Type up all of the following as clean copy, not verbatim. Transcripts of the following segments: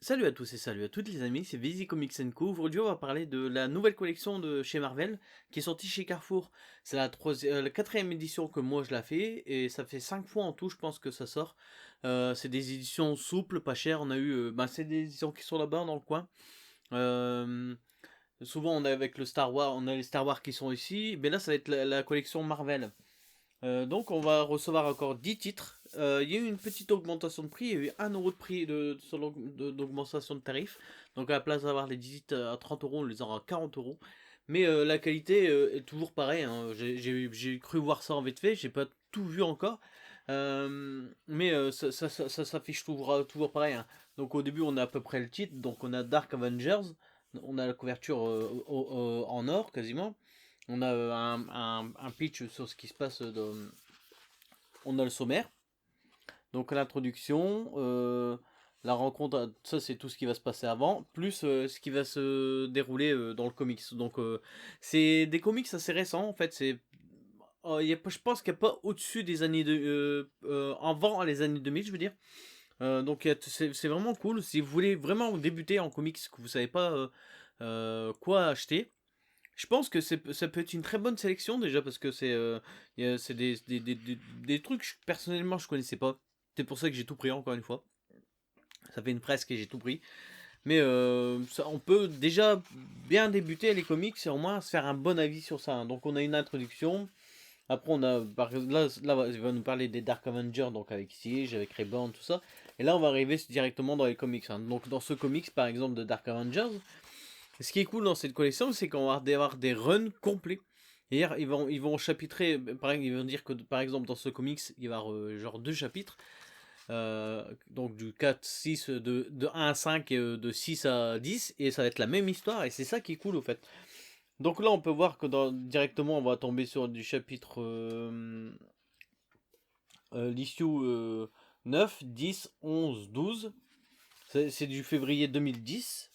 Salut à tous et salut à toutes les amis, c'est Vizy Comics Co. Aujourd'hui on va parler de la nouvelle collection de chez Marvel qui est sortie chez Carrefour. C'est la quatrième édition que moi je la fais et ça fait 5 fois en tout je pense que ça sort. C'est des éditions souples, pas chères, on a eu... c'est des éditions qui sont là-bas dans le coin. Euh, Souvent on a avec le Star Wars, on a les Star Wars qui sont ici, mais là ça va être la collection Marvel. Donc on va recevoir encore 10 titres. Il y a eu une petite augmentation de prix, il y a eu 1 € de prix d'augmentation de tarif. Donc à la place d'avoir les 10 titres à 30 euros, on les aura à 40 euros. Mais la qualité est toujours pareille, hein. J'ai cru voir ça en vite fait, j'ai pas tout vu encore. Mais ça s'affiche toujours pareil, hein. Donc au début on a à peu près le titre, donc on a Dark Avengers, on a la couverture en or quasiment. On a un pitch sur ce qui se passe dans... On a le sommaire, donc l'introduction, la rencontre, ça c'est tout ce qui va se passer avant, plus ce qui va se dérouler dans le comics. Donc c'est des comics assez récents en fait, je pense qu'il n'y a pas au-dessus des années avant les années 2000 je veux dire. Donc c'est vraiment cool, si vous voulez vraiment débuter en comics, que vous savez pas quoi acheter. Je pense que ça peut être une très bonne sélection déjà parce que c'est des trucs que personnellement je connaissais pas. C'est pour ça que j'ai tout pris encore une fois. Ça fait une fresque et j'ai tout pris. Mais on peut déjà bien débuter les comics et au moins se faire un bon avis sur ça, hein. Donc on a une introduction. Après on a là il va nous parler des Dark Avengers donc avec Siege, avec Reborn, tout ça. Et là on va arriver directement dans les comics, hein. Donc dans ce comics par exemple de Dark Avengers. Ce qui est cool dans cette collection, c'est qu'on va avoir des runs complets. Hier, ils vont chapitrer, ils vont dire que par exemple dans ce comics, il va y avoir genre 2 chapitres. Donc du 4, 6, de 1 à 5 et de 6 à 10. Et ça va être la même histoire et c'est ça qui est cool au fait. Donc là, on peut voir que directement, on va tomber sur du chapitre l'issue 9, 10, 11, 12. C'est du février 2010.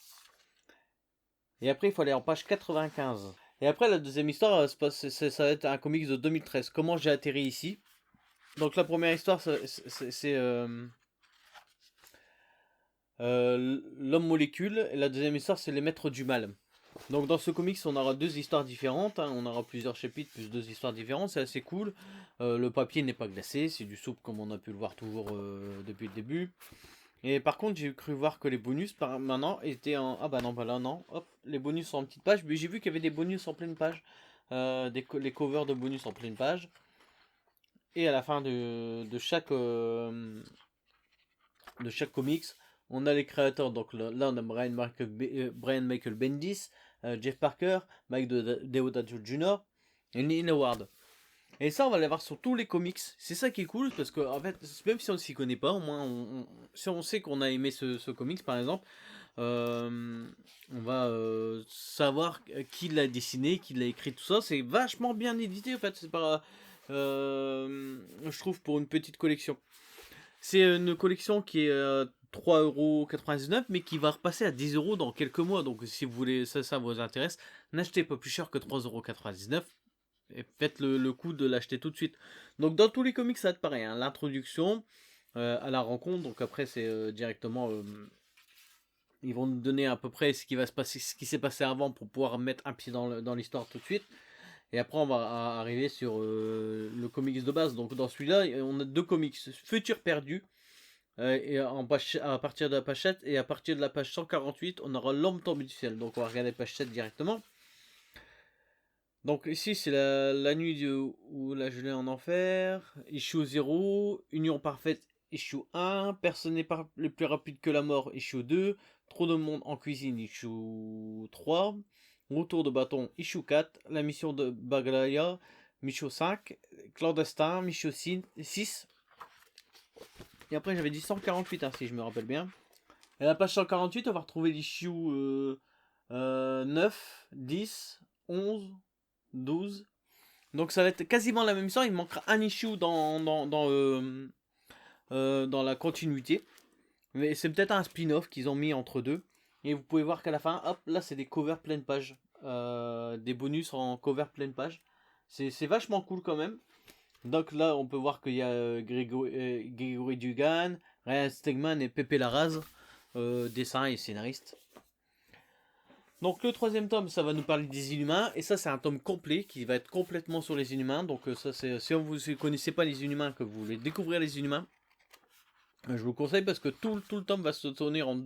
Et après, il faut aller en page 95. Et après, la deuxième histoire, ça va être un comics de 2013. Comment j'ai atterri ici. Donc la première histoire, c'est l'homme molécule. Et la deuxième histoire, c'est les maîtres du mal. Donc dans ce comics, on aura 2 histoires différentes, hein. On aura plusieurs chapitres, plus 2 histoires différentes. C'est assez cool. Le papier n'est pas glacé. C'est du souple comme on a pu le voir toujours depuis le début. Et par contre, j'ai cru voir que les bonus maintenant étaient en... Ah bah non, bah là non. Hop, les bonus sont en petite page. Mais j'ai vu qu'il y avait des bonus en pleine page. Les covers de bonus en pleine page. Et à la fin de chaque comics, on a les créateurs. Donc là, on a Brian Michael Bendis, Jeff Parker, Mike Deodato Jr. et Neil Howard. Et ça, on va l'avoir sur tous les comics. C'est ça qui est cool, parce que, en fait, même si on ne s'y connaît pas, au moins, si on sait qu'on a aimé ce comics, par exemple, on va savoir qui l'a dessiné, qui l'a écrit, tout ça. C'est vachement bien édité, en fait. C'est pas, je trouve, pour une petite collection. C'est une collection qui est 3,99 €, mais qui va repasser à 10 € dans quelques mois. Donc, si vous voulez, ça vous intéresse, n'achetez pas plus cher que 3,99 €. Et faites le coup de l'acheter tout de suite. Donc dans tous les comics ça va être pareil, hein. L'introduction à la rencontre, donc après c'est directement ils vont nous donner à peu près ce qui va se passer, ce qui s'est passé avant pour pouvoir mettre un pied dans l'histoire tout de suite. Et après on va arriver sur le comics de base. Donc dans celui-là on a 2 comics, Futur perdu et à partir de la page 7 et à partir de la page 148 on aura L'homme tombé du ciel. Donc on va regarder page 7 directement. Donc ici c'est la nuit où la gelée en enfer, issue 0, union parfaite, issue 1, personne n'est le plus rapide que la mort, issue 2, trop de monde en cuisine, issue 3, retour de bâton, issue 4, la mission de Baglaya, issue 5, clandestin, issue 6, et après j'avais dit 148 hein, si je me rappelle bien. Et à la page 148 on va retrouver l'issue 9, 10, 11, 12. Donc ça va être quasiment la même histoire, il manquera un issue dans la continuité. Mais c'est peut-être un spin-off qu'ils ont mis entre deux. Et vous pouvez voir qu'à la fin, hop, là c'est des covers pleine page. Des bonus en cover pleine page. C'est vachement cool quand même. Donc là on peut voir qu'il y a Grégory Dugan, Ryan Stegman et Pepe Larraz. dessin et scénariste. Donc le troisième tome, ça va nous parler des Inhumains, et ça c'est un tome complet qui va être complètement sur les Inhumains. Donc ça c'est, si vous ne connaissez pas les Inhumains, que vous voulez découvrir les Inhumains, je vous conseille parce que tout le tome va se tourner en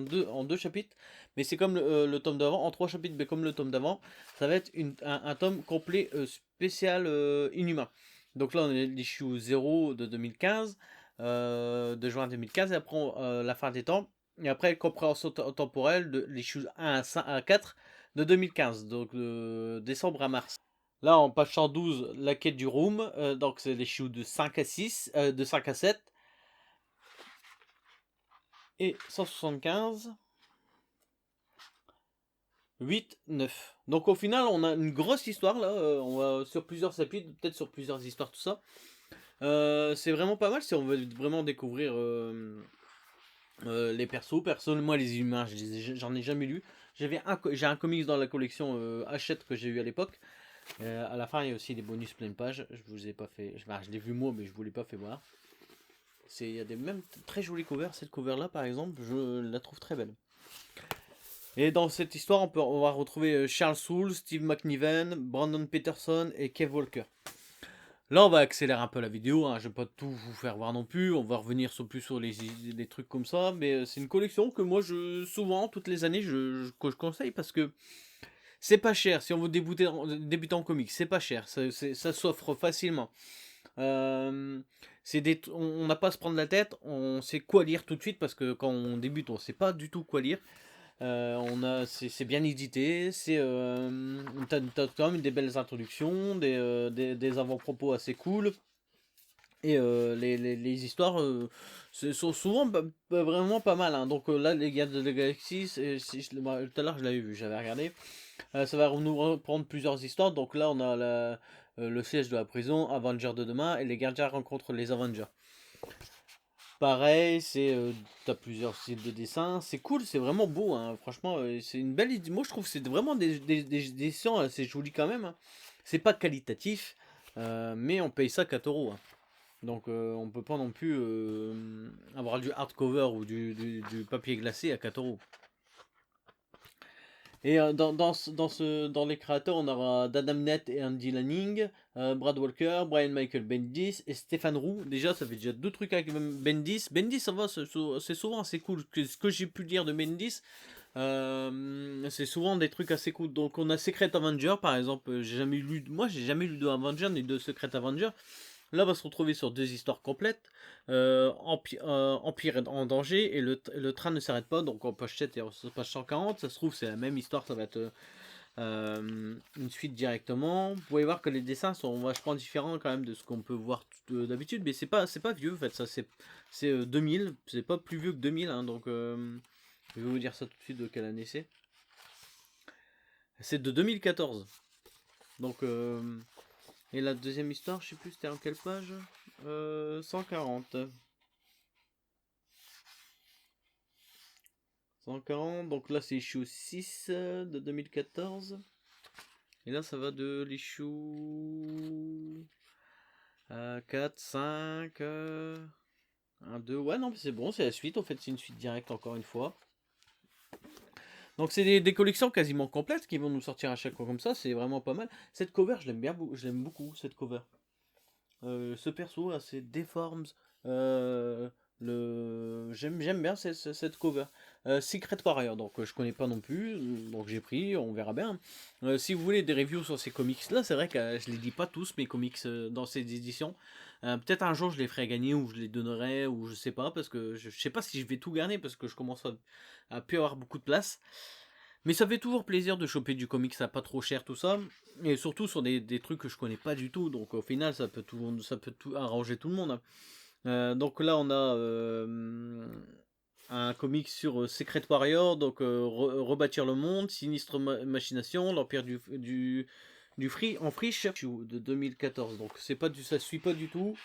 deux chapitres, mais c'est comme le tome d'avant, en 3 chapitres, mais comme le tome d'avant, ça va être un tome complet spécial Inhumain. Donc là on est l'issue 0 de 2015, de juin 2015, et après la fin des temps. Et après, compréhension temporelle de l'issue 1 à 4 de 2015, donc de décembre à mars. Là, en page 112, la quête du room, donc c'est l'issue de 5 à 6, de 5 à 7. Et 175, 8, 9. Donc au final, on a une grosse histoire là, on va sur plusieurs chapitres, peut-être sur plusieurs histoires, tout ça. C'est vraiment pas mal si on veut vraiment découvrir les persos. Personnellement, les humains, j'en ai jamais lu. J'ai un comics dans la collection Hachette que j'ai eu à l'époque. À la fin, il y a aussi des bonus pleine page. Je vous ai pas fait. Je l'ai vu moi, mais je vous l'ai pas fait voir. Il y a des même très jolies covers. Cette cover là, par exemple, je la trouve très belle. Et dans cette histoire, on va retrouver Charles Soule, Steve McNiven, Brandon Peterson et Kev Walker. Là, on va accélérer un peu la vidéo, hein. Je ne vais pas tout vous faire voir non plus, on va revenir plus sur les trucs comme ça, mais c'est une collection que moi, souvent, toutes les années, que je conseille parce que c'est pas cher. Si on veut débuter en comics, c'est pas cher, ça s'offre facilement. On n'a pas à se prendre la tête, on sait quoi lire tout de suite parce que quand on débute, on sait pas du tout quoi lire. C'est bien édité, t'as quand même des belles introductions, des avant-propos assez cool, et les histoires sont souvent vraiment pas mal, hein. Donc là, les Gardiens de la Galaxie, tout à l'heure je l'avais vu, j'avais regardé, ça va nous reprendre plusieurs histoires. Donc là, on a le siège de la prison, Avengers de demain, et les Gardiens rencontrent les Avengers. Pareil, t'as plusieurs styles de dessin, c'est cool, c'est vraiment beau, hein. Franchement, c'est une belle idée. Moi, je trouve que c'est vraiment des dessins assez jolis quand même, hein. C'est pas qualitatif, mais on paye ça 4 euros, hein. Donc, on peut pas non plus avoir du hardcover ou du papier glacé à 4 euros. Et dans les créateurs, on aura Adam Nett et Andy Lanning, Brad Walker, Brian Michael Bendis et Stéphane Roux. Déjà, ça fait déjà 2 trucs avec Bendis. Bendis, ça va, c'est souvent assez cool. Ce que j'ai pu dire de Bendis, c'est souvent des trucs assez cool. Donc, on a Secret Avenger, par exemple. Moi, j'ai jamais lu de Avenger ni de Secret Avenger. Là, on va se retrouver sur 2 histoires complètes. Empire en danger, et le train ne s'arrête pas. Donc en page 7 et en page 140, ça se trouve c'est la même histoire, ça va être une suite directement. Vous pouvez voir que les dessins sont vachement différents quand même de ce qu'on peut voir d'habitude, mais c'est pas vieux en fait, ça c'est 2000, c'est pas plus vieux que 2000, hein. Donc je vais vous dire ça tout de suite de quelle année c'est. C'est de 2014. Donc et la deuxième histoire, je sais plus c'était en quelle page, 140. 140, donc là c'est issue 6 de 2014. Et là ça va de l'issue 4, 5, 1, 2. Ouais, non, mais c'est bon, c'est la suite. En fait, c'est une suite directe encore une fois. Donc c'est des collections quasiment complètes qui vont nous sortir à chaque fois comme ça. C'est vraiment pas mal. Cette cover, je l'aime beaucoup, cette cover. Ce perso là, c'est Deforms. J'aime bien cette cover. Secret Warrior, donc je connais pas non plus, donc j'ai pris, on verra bien. Si vous voulez des reviews sur ces comics là, c'est vrai que je les dis pas tous mes comics dans ces éditions. Peut-être un jour je les ferai gagner ou je les donnerai ou je sais pas, parce que je sais pas si je vais tout garder parce que je commence à plus avoir beaucoup de place. Mais ça fait toujours plaisir de choper du comics à pas trop cher, tout ça. Et surtout sur des trucs que je connais pas du tout. Donc au final, ça peut tout arranger tout le monde, hein. Donc là, on a un comic sur Secret Warrior, donc rebâtir le monde, sinistre machination, l'empire en friche de 2014. Donc ça suit pas du tout.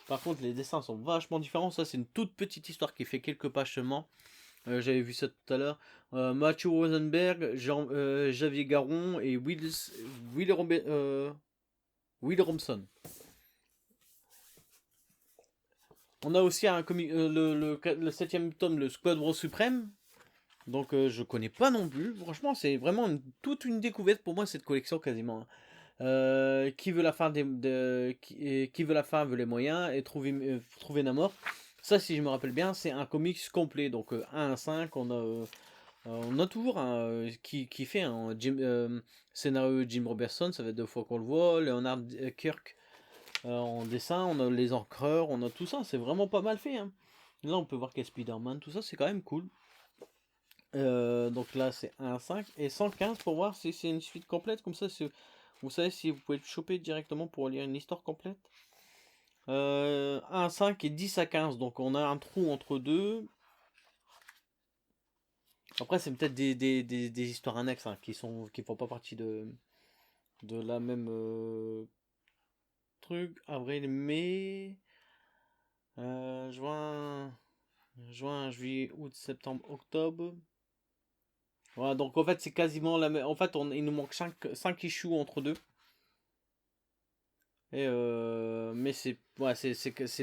Par contre, les dessins sont vachement différents. Ça, c'est une toute petite histoire qui fait quelques pages seulement. J'avais vu ça tout à l'heure. Matthew Rosenberg, Javier Garon et Will Robson. On a aussi un le 7ème tome, le Squadron Suprême, Donc je connais pas non plus. Franchement, c'est vraiment toute une découverte pour moi cette collection quasiment, hein. Qui veut la fin qui veut la fin veut les moyens et trouver Namor. Ça, si je me rappelle bien, c'est un comics complet. Donc 1 à 5, on a toujours un qui fait un scénario Jim Robertson, ça fait 2 fois qu'on le voit. Leonard Kirk en dessin, on a les encreurs, on a tout ça, c'est vraiment pas mal fait, hein. Là, on peut voir qu'il y a Spider-Man, tout ça, c'est quand même cool. Donc là, c'est 1 à 5 et 115 pour voir si c'est une suite complète, comme ça, vous savez si vous pouvez le choper directement pour lire une histoire complète. 1 à 5 et 10 à 15, donc on a un trou entre deux. Après, c'est peut-être des histoires annexes, hein, qui font pas partie de la même truc. Avril, mai, juin, juillet, août, septembre, octobre. Voilà, donc en fait, c'est quasiment la même. En fait, il nous manque 5 issues entre deux. Mais c'est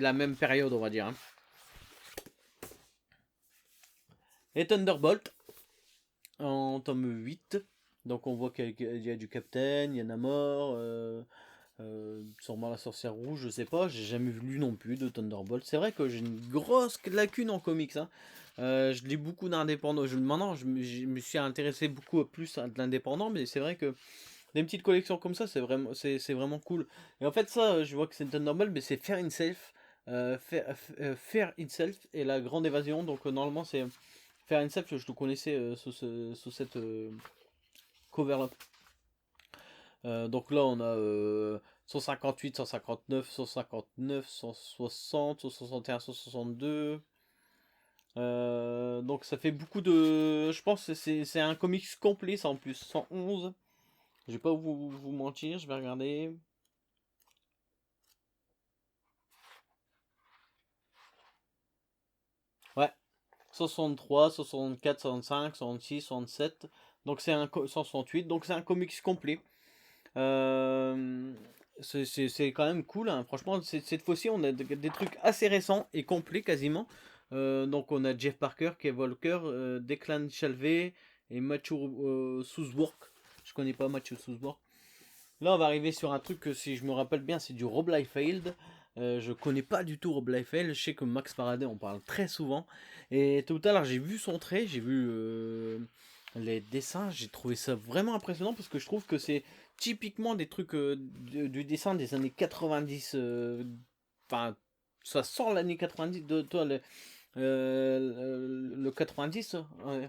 la même période, on va dire, hein. Et Thunderbolt, en tome 8. Donc on voit qu'il y a du Captain, il y en a mort, sûrement la sorcière rouge, je sais pas, j'ai jamais lu non plus de Thunderbolt. C'est vrai que j'ai une grosse lacune en comics, hein. Je lis beaucoup d'indépendants. Maintenant, je me suis intéressé beaucoup plus à de l'indépendant, mais c'est vrai que des petites collections comme ça, c'est vraiment cool. Et en fait, ça, je vois que c'est Thunderbolt, mais c'est Fair Itself. Fair Itself et la grande évasion. Donc, normalement, c'est Fair Itself, je le connaissais sous cette cover-là. Donc là, on a 158, 159, 159, 160, 161, 162. Donc ça fait beaucoup de. Je pense que c'est un comics complet, ça en plus. 111. Je vais pas vous mentir, je vais regarder. Ouais, 63, 64, 65, 66, 67. Donc c'est 168. Donc c'est un comics complet. Euh, c'est quand même cool, hein. Franchement, cette fois-ci, on a des trucs assez récents et complets quasiment. Donc on a Jeff Parker, Kev Walker, Declan Shalvey et Matthew Southworth. Je connais pas Matthew Southworth. Là, on va arriver sur un truc que, si je me rappelle bien, c'est du Rob Liefeld. Je connais pas du tout Rob Liefeld. Je sais que Max Faraday en parle très souvent. Et tout à l'heure, j'ai vu son trait, j'ai vu les dessins. J'ai trouvé ça vraiment impressionnant parce que je trouve que c'est typiquement des trucs du dessin des années 90. Enfin, ça sort l'année 90 de toi, le 90. Ouais.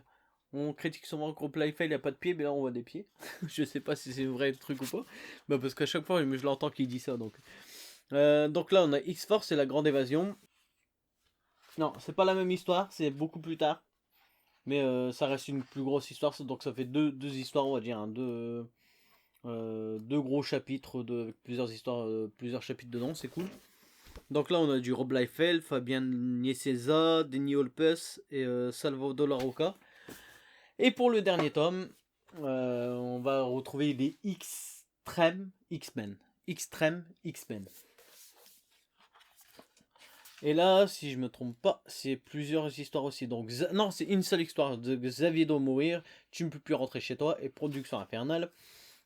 On critique souvent que Rob Liefeld il a pas de pied, mais là on voit des pieds. Je sais pas si c'est un vrai truc ou pas. Bah parce qu'à chaque fois je l'entends qu'il dit ça. Donc là on a X-Force et la grande évasion. Non, c'est pas la même histoire, c'est beaucoup plus tard. Mais ça reste une plus grosse histoire, donc ça fait deux histoires, on va dire, hein, deux gros chapitres de plusieurs histoires, plusieurs chapitres dedans, c'est cool. Donc là on a du Rob Liefeld, Fabien Niecesa, Denny Holpus et Salvador Larroca. Et pour le dernier tome, on va retrouver les Extreme X-Men. Extreme X-Men. Et là, si je me trompe pas, c'est plusieurs histoires aussi. Donc, non, c'est une seule histoire de Xavier doit mourir, tu ne peux plus rentrer chez toi, et Production Infernale.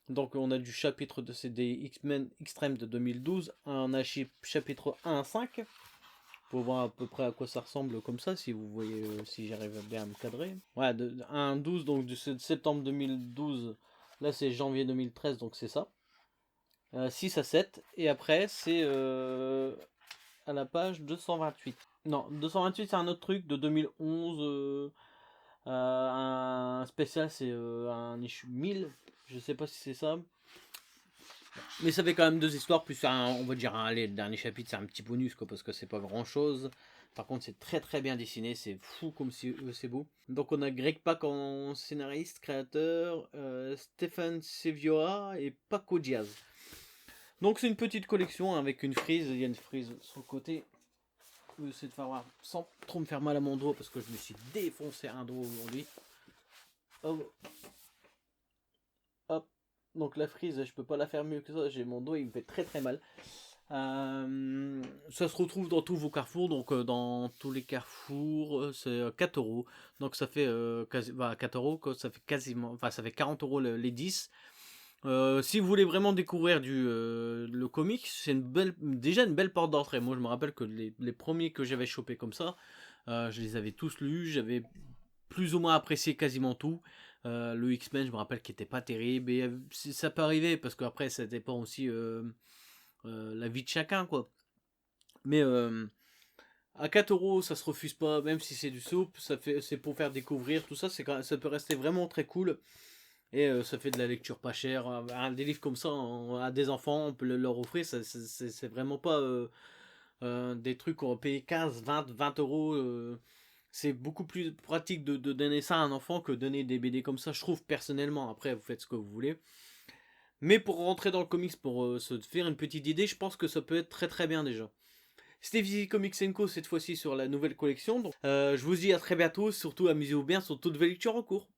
Donc, on a du chapitre de CD X-Men Extreme de 2012, un chapitre 1 à 5, pour voir à peu près à quoi ça ressemble comme ça, si vous voyez, si j'arrive bien à me cadrer. Ouais, de 1 à 12, donc de septembre 2012, là c'est janvier 2013, donc c'est ça. 6 à 7, et après c'est à la page 228. Non, 228 c'est un autre truc de 2011. Un spécial c'est un issue 1000. Je sais pas si c'est ça. Mais ça fait quand même deux histoires, plus on va dire, allez, le dernier chapitre c'est un petit bonus quoi, parce que c'est pas grand chose. Par contre c'est très très bien dessiné, c'est fou comme c'est beau. Donc on a Greg Pak en scénariste, créateur, Stephen Sevioa et Paco Diaz. Donc c'est une petite collection avec une frise, il y a une frise sur le côté. Je vais essayer de faire voir sans trop me faire mal à mon doigt parce que je me suis défoncé un doigt aujourd'hui. Hop. Hop. Donc la frise, je peux pas la faire mieux que ça, j'ai mon doigt, il me fait très très mal. Ça se retrouve dans tous vos carrefours, donc dans tous les carrefours, c'est 4 euros. Donc ça fait 4 euros, ça fait quasiment, enfin ça fait 40 euros les 10. Si vous voulez vraiment découvrir le comics, c'est déjà une belle porte d'entrée. Moi je me rappelle que les premiers que j'avais chopés comme ça, je les avais tous lus, j'avais plus ou moins apprécié quasiment tout. Le X-Men, je me rappelle qu'il était pas terrible, et ça peut arriver parce qu'après ça dépend aussi la vie de chacun, quoi. Mais à 4 euros, ça se refuse pas, même si c'est du soupe, c'est pour faire découvrir tout ça, ça peut rester vraiment très cool. Et ça fait de la lecture pas chère. Des livres comme ça, à des enfants, on peut leur offrir, c'est vraiment pas des trucs qu'on va payer 15, 20 euros. C'est beaucoup plus pratique de donner ça à un enfant que donner des BD comme ça, je trouve personnellement. Après, vous faites ce que vous voulez. Mais pour rentrer dans le comics, pour se faire une petite idée, je pense que ça peut être très très bien déjà. C'était Vizy Comics Co cette fois-ci sur la nouvelle collection. Donc, je vous dis à très bientôt. Surtout amusez-vous bien sur toute nouvelle lecture en cours.